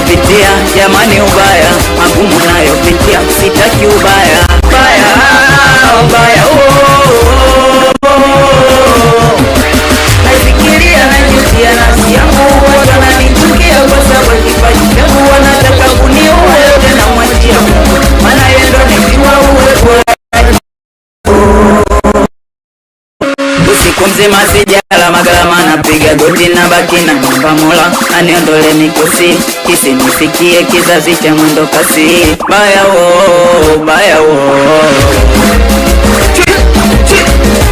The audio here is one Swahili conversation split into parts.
nayopitia, jamani ubaya, magumu nayopitia, sitaki ubaya. Ubaya, ubaya, nafikiria najutia nafsi yangu, wananichukia kwa sababu kipaji changu, wanataka kuniua yote na mwachia Mungu, maana yeye ndo anajua uwepo. Usiku mzima sijala magalama, napiga goti na baki na nyumba Mola aniondole mikosi, kisinisikie kizazi cha mwendo kasi. Baya wo, baya wo,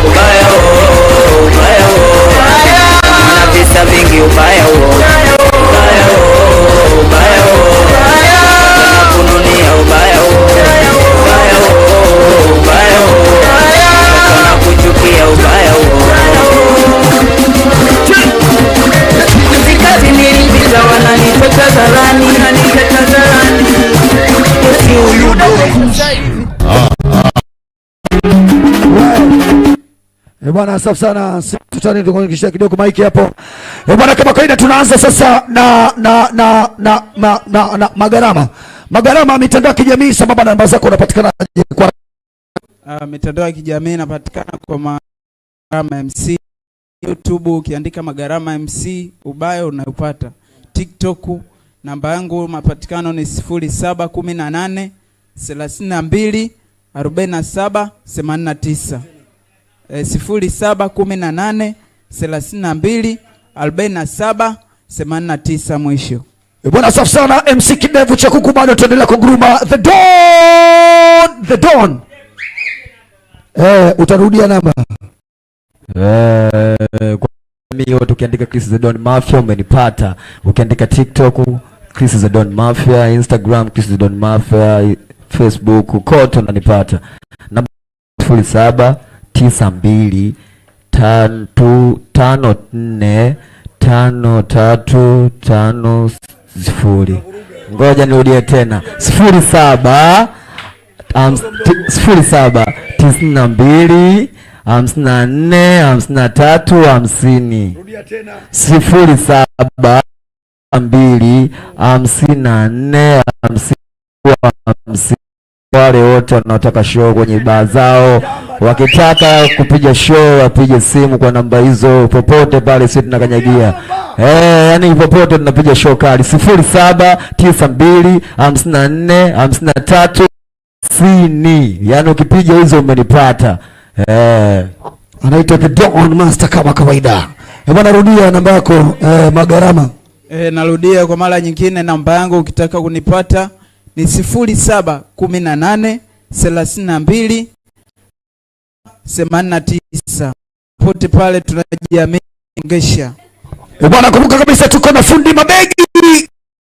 ubaya wo, ubaya wo, na visa vingi ubaya wo, ubaya wo, ubaya wo, na kununia ubaya wo, ubaya wo, ubaya wo, na kuchukia ubaya wo. Zikati nilipiza wananiteka zarani, wananiteka zarani, yesi uyudo. Bwana safi sana, tutani tukunikishia kidogo maiki hapo. Bwana kama kawaida tunaanza sasa na magarama. Magarama mitandao ya kijamii sambamba na namba zako unapatikana kwa mitandao ya kijamii inapatikana kwa Magarama MC. YouTube ukiandika Magarama MC ubaya unayopata. TikTok namba yangu mapatikano ni 0718 32 47 89. 0718 32 47 89 mwisho. Bwana safi sana, MC Kidevu cha kuku bado tuendelea kuguruma The Don. Utarudia namba. Kwa mimi yote ukiandika Chris the Don Mafia umenipata. Ukiandika TikTok Chris the Don Mafia, Instagram Chris the Don Mafia, Facebook kote unanipata. Namba 0792 554 5350. Ngoja nirudie tena. 07 07 92 54 53 50. Rudia tena. 07 2 54 50. Wale wote wanaotaka show kwenye baa zao, wakitaka kupiga show wapige simu kwa namba hizo popote pale, sisi tunakanyagia. Yani popote tunapiga show kali. 07 92 54 53 50. Yani ukipiga hizo umenipata. Anaitwa The Don Master kama kawaida. Bwana rudia namba yako Magarama. Narudia kwa mara nyingine, namba yangu ukitaka kunipata ni 0718 32 89. Pote pale tunajiamini ngesha. Bwana kumbuka kabisa tuko na fundi mabegi.